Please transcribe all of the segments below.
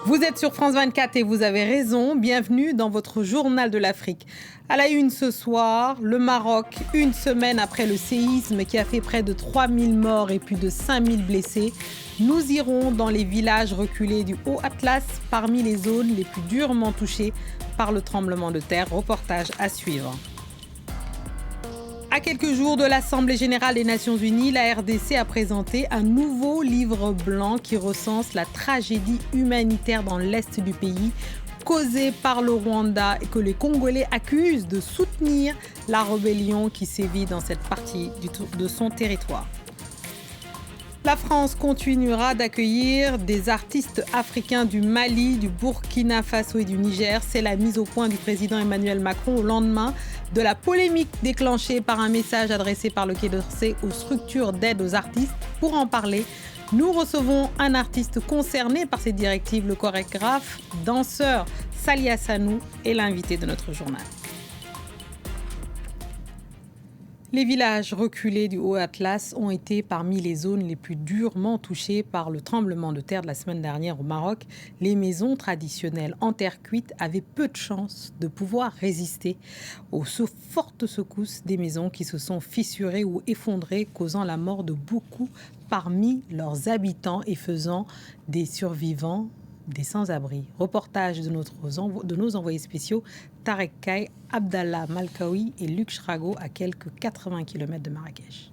Vous êtes sur France 24 et vous avez raison. Bienvenue dans votre journal de l'Afrique. À la une ce soir, le Maroc, une semaine après le séisme qui a fait près de 3000 morts et plus de 5000 blessés. Nous irons dans les villages reculés du Haut-Atlas, parmi les zones les plus durement touchées par le tremblement de terre. Reportage à suivre. À quelques jours de l'Assemblée générale des Nations unies, la RDC a présenté un nouveau livre blanc qui recense la tragédie humanitaire dans l'est du pays, causée par le Rwanda et que les Congolais accusent de soutenir la rébellion qui sévit dans cette partie de son territoire. La France continuera d'accueillir des artistes africains du Mali, du Burkina Faso et du Niger. C'est la mise au point du président Emmanuel Macron au lendemain de la polémique déclenchée par un message adressé par le Quai d'Orsay aux structures d'aide aux artistes. Pour en parler, nous recevons un artiste concerné par ces directives, le chorégraphe, danseur Sali Hassanou est l'invité de notre journal. Les villages reculés du Haut-Atlas ont été parmi les zones les plus durement touchées par le tremblement de terre de la semaine dernière au Maroc. Les maisons traditionnelles en terre cuite avaient peu de chances de pouvoir résister aux fortes secousses des maisons qui se sont fissurées ou effondrées, causant la mort de beaucoup parmi leurs habitants et faisant des survivants des sans-abri. Reportage de nos envoyés spéciaux Tarek Kay, Abdallah Malkaoui et Luc Schrago à quelques 80 km de Marrakech.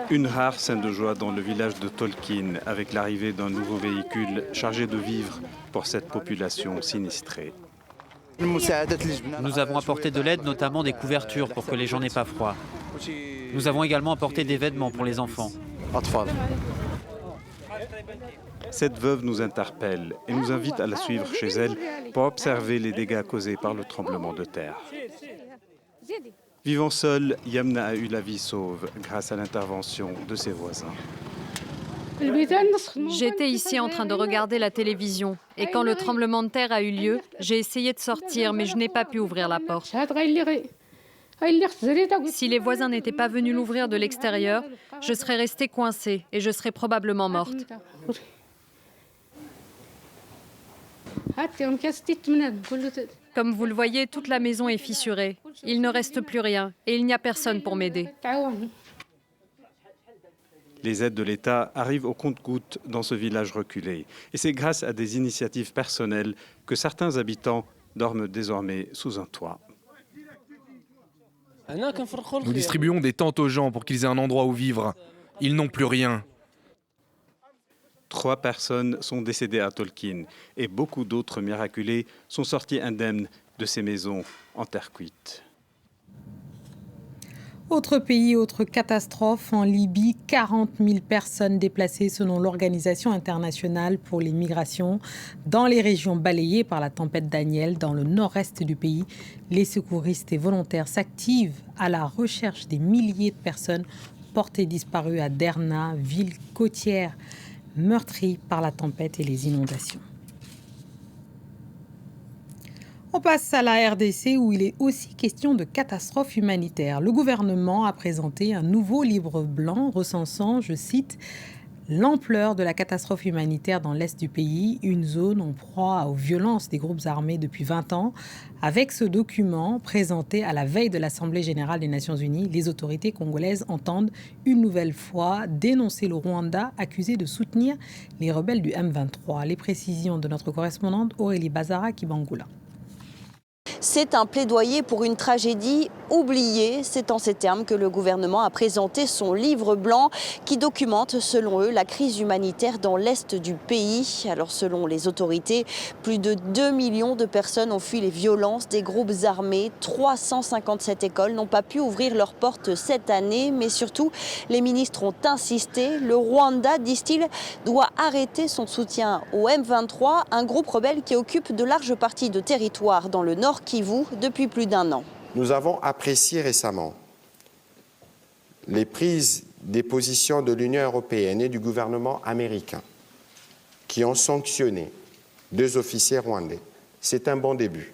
Une rare scène de joie dans le village de Tolkien avec l'arrivée d'un nouveau véhicule chargé de vivres pour cette population sinistrée. Nous avons apporté de l'aide, notamment des couvertures pour que les gens n'aient pas froid. Nous avons également apporté des vêtements pour les enfants. Cette veuve nous interpelle et nous invite à la suivre chez elle pour observer les dégâts causés par le tremblement de terre. Vivant seule, Yamna a eu la vie sauve grâce à l'intervention de ses voisins. J'étais ici en train de regarder la télévision et quand le tremblement de terre a eu lieu, j'ai essayé de sortir mais je n'ai pas pu ouvrir la porte. Si les voisins n'étaient pas venus l'ouvrir de l'extérieur, je serais restée coincée et je serais probablement morte. Comme vous le voyez, toute la maison est fissurée. Il ne reste plus rien et il n'y a personne pour m'aider. Les aides de l'État arrivent au compte-gouttes dans ce village reculé. Et c'est grâce à des initiatives personnelles que certains habitants dorment désormais sous un toit. Nous distribuons des tentes aux gens pour qu'ils aient un endroit où vivre. Ils n'ont plus rien. 3 personnes sont décédées à Tolkien et beaucoup d'autres miraculés sont sortis indemnes de ces maisons en terre cuite. Autre pays, autre catastrophe en Libye, 40 000 personnes déplacées selon l'Organisation internationale pour les migrations dans les régions balayées par la tempête Daniel dans le nord-est du pays. Les secouristes et volontaires s'activent à la recherche des milliers de personnes portées disparues à Derna, ville côtière meurtrie par la tempête et les inondations. On passe à la RDC où il est aussi question de catastrophe humanitaire. Le gouvernement a présenté un nouveau livre blanc recensant, je cite, l'ampleur de la catastrophe humanitaire dans l'est du pays, une zone en proie aux violences des groupes armés depuis 20 ans. Avec ce document présenté à la veille de l'Assemblée générale des Nations unies, les autorités congolaises entendent une nouvelle fois dénoncer le Rwanda accusé de soutenir les rebelles du M23. Les précisions de notre correspondante Aurélie Bazara Kibangula. C'est un plaidoyer pour une tragédie oubliée. C'est en ces termes que le gouvernement a présenté son livre blanc qui documente, selon eux, la crise humanitaire dans l'est du pays. Alors, selon les autorités, plus de 2 millions de personnes ont fui les violences des groupes armés. 357 écoles n'ont pas pu ouvrir leurs portes cette année. Mais surtout, les ministres ont insisté. Le Rwanda, disent-ils, doit arrêter son soutien au M23, un groupe rebelle qui occupe de larges parties de territoire dans le nord Kivu depuis plus d'1 an. Nous avons apprécié récemment les prises des positions de l'Union européenne et du gouvernement américain qui ont sanctionné 2 officiers rwandais. C'est un bon début.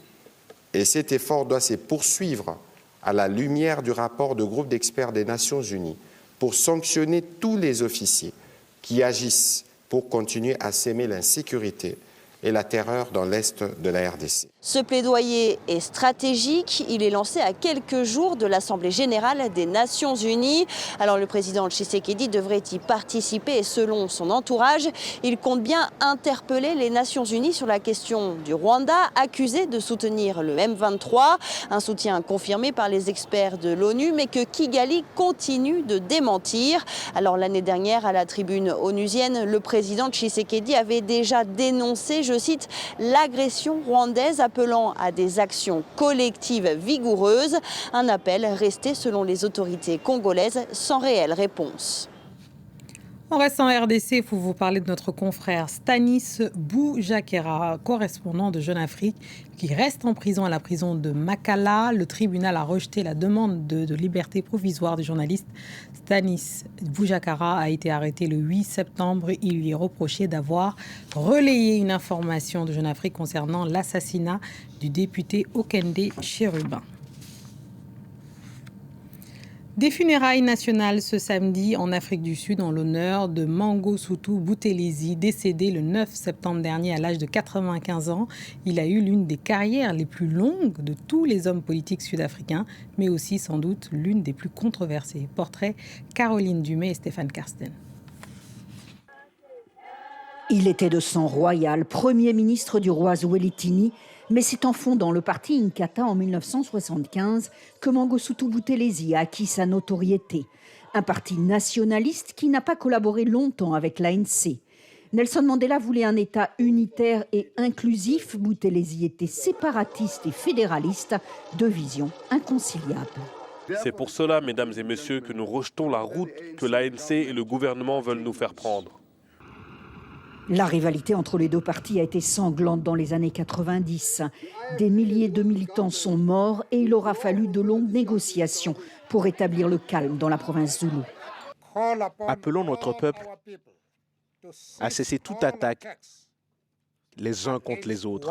Et cet effort doit se poursuivre à la lumière du rapport de groupe d'experts des Nations Unies pour sanctionner tous les officiers qui agissent pour continuer à s'aimer l'insécurité et la terreur dans l'Est de la RDC. Ce plaidoyer est stratégique. Il est lancé à quelques jours de l'Assemblée générale des Nations unies. Alors le président Tshisekedi devrait y participer et selon son entourage, il compte bien interpeller les Nations unies sur la question du Rwanda, accusé de soutenir le M23. Un soutien confirmé par les experts de l'ONU, mais que Kigali continue de démentir. Alors l'année dernière, à la tribune onusienne, le président Tshisekedi avait déjà dénoncé, je cite, l'agression rwandaise, appelant à des actions collectives vigoureuses. Un appel resté, selon les autorités congolaises, sans réelle réponse. On reste en RDC pour vous parler de notre confrère Stanis Boujakera, correspondant de Jeune Afrique, qui reste en prison à la prison de Makala. Le tribunal a rejeté la demande de liberté provisoire du journaliste. Stanis Boujakera a été arrêté le 8 septembre. Il lui est reproché d'avoir relayé une information de Jeune Afrique concernant l'assassinat du député Okende Cherubin. Des funérailles nationales ce samedi en Afrique du Sud en l'honneur de Mangosuthu Buthelezi, décédé le 9 septembre dernier à l'âge de 95 ans. Il a eu l'une des carrières les plus longues de tous les hommes politiques sud-africains, mais aussi sans doute l'une des plus controversées. Portrait Caroline Dumais et Stéphane Karsten. Il était de sang royal, premier ministre du roi Zwelithini, mais c'est en fondant le parti Inkatha en 1975 que Mangosuthu Buthelezi a acquis sa notoriété. Un parti nationaliste qui n'a pas collaboré longtemps avec l'ANC. Nelson Mandela voulait un État unitaire et inclusif. Buthelezi était séparatiste et fédéraliste, deux visions inconciliables. C'est pour cela, mesdames et messieurs, que nous rejetons la route que l'ANC et le gouvernement veulent nous faire prendre. La rivalité entre les deux partis a été sanglante dans les années 90. Des milliers de militants sont morts et il aura fallu de longues négociations pour établir le calme dans la province Zoulou. Appelons notre peuple à cesser toute attaque les uns contre les autres.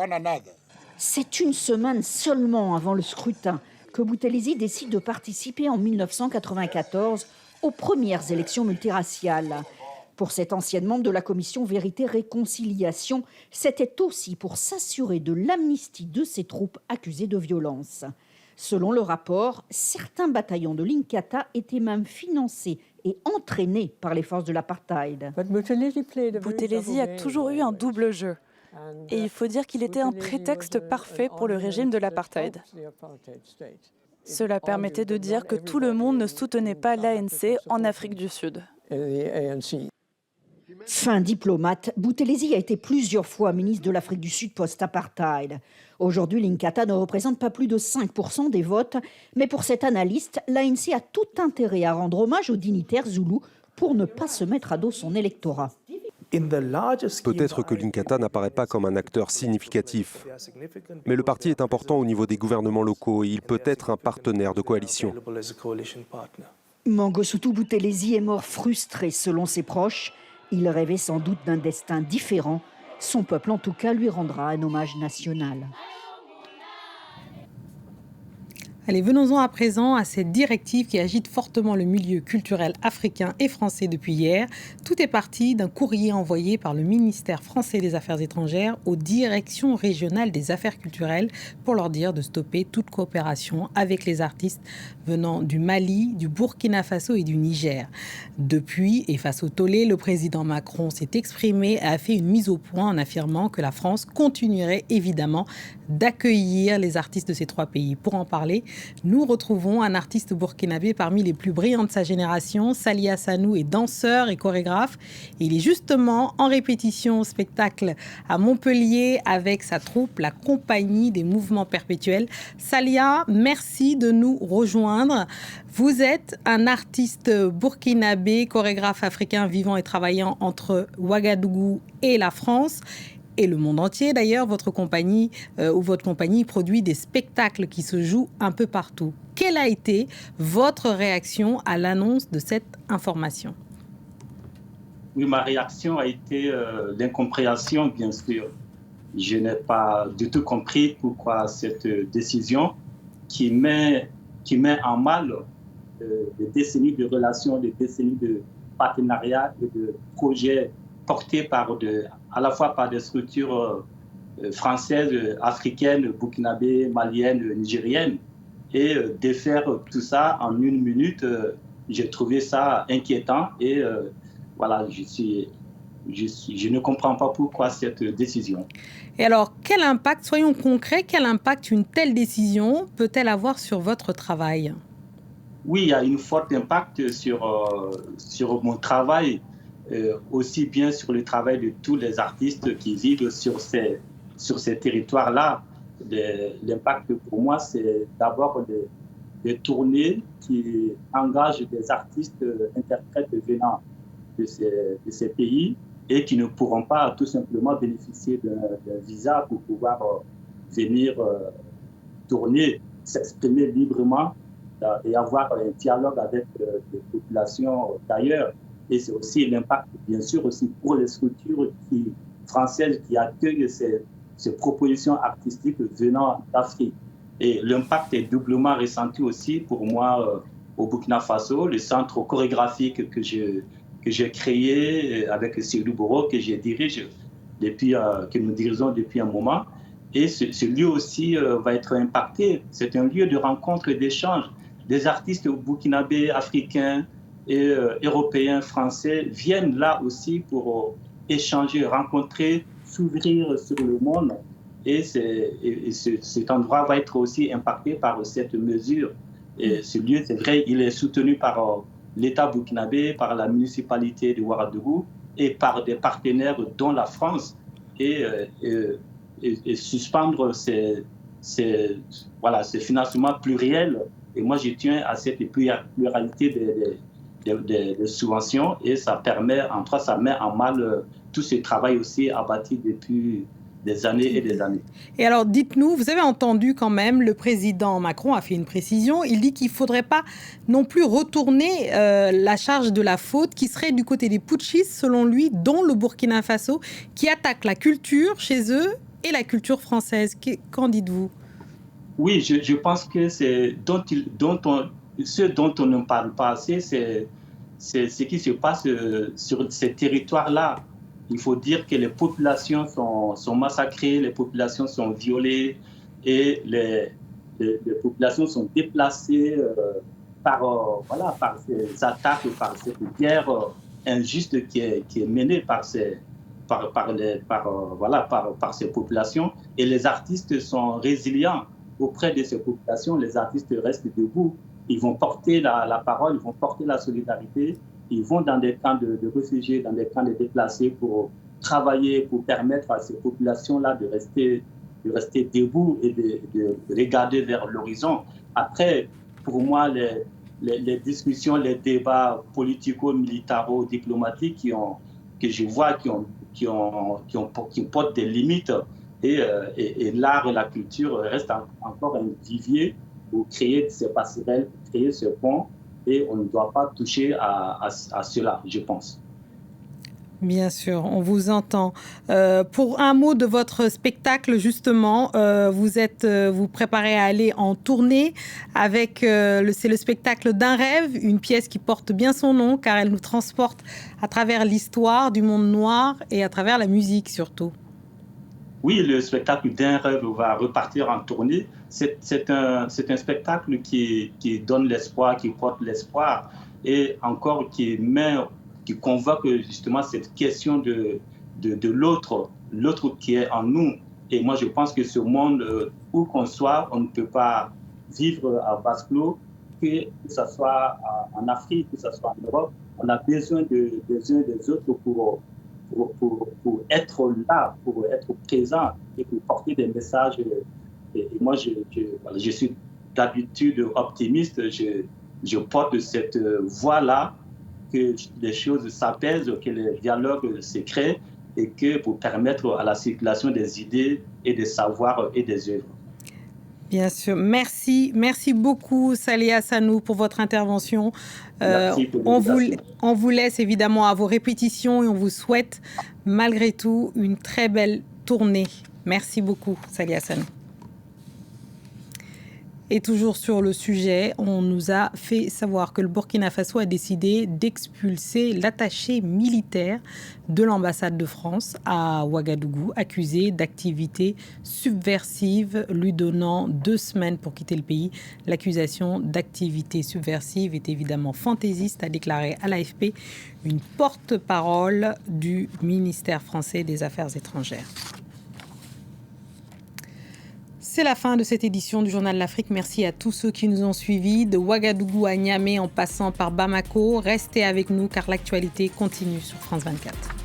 C'est une semaine seulement avant le scrutin que Buthelezi décide de participer en 1994 aux premières élections multiraciales. Pour cet ancien membre de la commission Vérité-Réconciliation, c'était aussi pour s'assurer de l'amnistie de ses troupes accusées de violence. Selon le rapport, certains bataillons de l'Inkatha étaient même financés et entraînés par les forces de l'apartheid. Buthelezi a toujours eu un double jeu. Et il faut dire qu'il était un prétexte parfait pour le régime de l'apartheid. Cela permettait de dire que tout le monde ne soutenait pas l'ANC en Afrique du Sud. Fin diplomate, Buthelezi a été plusieurs fois ministre de l'Afrique du Sud post-apartheid. Aujourd'hui, l'Inkatha ne représente pas plus de 5% des votes, mais pour cet analyste, l'ANC a tout intérêt à rendre hommage aux dignitaires zoulous pour ne pas se mettre à dos son électorat. Peut-être que l'Inkatha n'apparaît pas comme un acteur significatif, mais le parti est important au niveau des gouvernements locaux et il peut être un partenaire de coalition. Mangosuthu Buthelezi est mort frustré selon ses proches. Il rêvait sans doute d'un destin différent. Son peuple, en tout cas, lui rendra un hommage national. Allez, venons-en à présent à cette directive qui agite fortement le milieu culturel africain et français depuis hier. Tout est parti d'un courrier envoyé par le ministère français des Affaires étrangères aux directions régionales des affaires culturelles pour leur dire de stopper toute coopération avec les artistes venant du Mali, du Burkina Faso et du Niger. Depuis, et face au tollé, le président Macron s'est exprimé et a fait une mise au point en affirmant que la France continuerait évidemment d'accueillir les artistes de ces trois pays. Pour en parler, nous retrouvons un artiste burkinabé parmi les plus brillants de sa génération. Salia Sanou est danseur et chorégraphe. Il est justement en répétition au spectacle à Montpellier avec sa troupe, la Compagnie des Mouvements Perpétuels. Salia, merci de nous rejoindre. Vous êtes un artiste burkinabé, chorégraphe africain vivant et travaillant entre Ouagadougou et la France. Et le monde entier, d'ailleurs, votre compagnie produit des spectacles qui se jouent un peu partout. Quelle a été votre réaction à l'annonce de cette information ? Oui, ma réaction a été l'incompréhension, bien sûr. Je n'ai pas du tout compris pourquoi cette décision qui met en mal des décennies de relations, des décennies de partenariats et de projets portée à la fois par des structures françaises, africaines, burkinabées, maliennes, nigériennes. Et défaire tout ça en 1 minute, j'ai trouvé ça inquiétant. Et voilà, je ne comprends pas pourquoi cette décision. Et alors, quel impact, soyons concrets, quel impact une telle décision peut-elle avoir sur votre travail? Oui, il y a un fort impact sur mon travail, aussi bien sur le travail de tous les artistes qui vivent sur ces territoires-là. L'impact pour moi, c'est d'abord des tournées qui engagent des artistes interprètes venant de ces pays et qui ne pourront pas tout simplement bénéficier d'un visa pour pouvoir venir tourner, s'exprimer librement et avoir un dialogue avec les populations d'ailleurs. Et c'est aussi l'impact, bien sûr, aussi pour les structures françaises qui accueillent ces propositions artistiques venant d'Afrique. Et l'impact est doublement ressenti aussi pour moi au Burkina Faso, le centre chorégraphique que j'ai créé avec Seydou Boro, que nous dirigeons depuis un moment. Et ce lieu aussi va être impacté. C'est un lieu de rencontre et d'échange. Des artistes burkinabés, africains, et européens, français viennent là aussi pour échanger, rencontrer, s'ouvrir sur le monde. Et cet endroit va être aussi impacté par cette mesure. Et ce lieu, c'est vrai, il est soutenu par l'État burkinabé, par la municipalité de Ouagadougou et par des partenaires dont la France. Et suspendre ces financements pluriels. Et moi, je tiens à cette pluralité des subventions et ça met en mal tout ce travail aussi abattu depuis des années et des années. Et alors, dites-nous, vous avez entendu quand même, le président Macron a fait une précision, il dit qu'il ne faudrait pas non plus retourner la charge de la faute qui serait du côté des putschistes, selon lui, dont le Burkina Faso, qui attaquent la culture chez eux et la culture française. Qu'en dites-vous? Oui, je pense que ce dont on ne parle pas assez, c'est ce qui se passe sur ces territoires-là. Il faut dire que les populations sont massacrées, les populations sont violées et les populations sont déplacées par ces attaques, par cette guerre injuste qui est menée par ces populations. Et les artistes sont résilients auprès de ces populations. Les artistes restent debout. Ils vont porter la parole, ils vont porter la solidarité. Ils vont dans des camps de réfugiés, dans des camps de déplacés pour travailler, pour permettre à ces populations-là de rester debout et de regarder vers l'horizon. Après, pour moi, les discussions, les débats politico-militaro-diplomatiques que je vois qui portent des limites et l'art et la culture restent encore un vivier pour créer ces passerelles, pour créer ce pont. Et on ne doit pas toucher à cela, je pense. Bien sûr, on vous entend. Pour un mot de votre spectacle, justement, vous préparez à aller en tournée avec, c'est le spectacle d'un rêve, une pièce qui porte bien son nom, car elle nous transporte à travers l'histoire du monde noir et à travers la musique surtout. Oui, le spectacle d'un rêve va repartir en tournée. C'est un spectacle qui donne l'espoir, qui porte l'espoir et encore qui convoque justement cette question de l'autre qui est en nous. Et moi, je pense que ce monde, où qu'on soit, on ne peut pas vivre à vase clos, que ce soit en Afrique, que ce soit en Europe. On a besoin des uns et des autres pour être là, pour être présent et pour porter des messages. Et moi, je suis d'habitude optimiste. Je porte cette voix-là, que les choses s'apaisent, que les dialogues se créent et que pour permettre à la circulation des idées et des savoirs et des œuvres. Bien sûr. Merci beaucoup, Salih Hassanou, pour votre intervention. On vous laisse évidemment à vos répétitions et on vous souhaite malgré tout une très belle tournée. Merci beaucoup, Salih Hassanou. Et toujours sur le sujet, on nous a fait savoir que le Burkina Faso a décidé d'expulser l'attaché militaire de l'ambassade de France à Ouagadougou, accusé d'activités subversives, lui donnant 2 semaines pour quitter le pays. L'accusation d'activité subversive est évidemment fantaisiste, a déclaré à l'AFP une porte-parole du ministère français des Affaires étrangères. C'est la fin de cette édition du Journal de l'Afrique. Merci à tous ceux qui nous ont suivis, de Ouagadougou à Niamey en passant par Bamako. Restez avec nous car l'actualité continue sur France 24.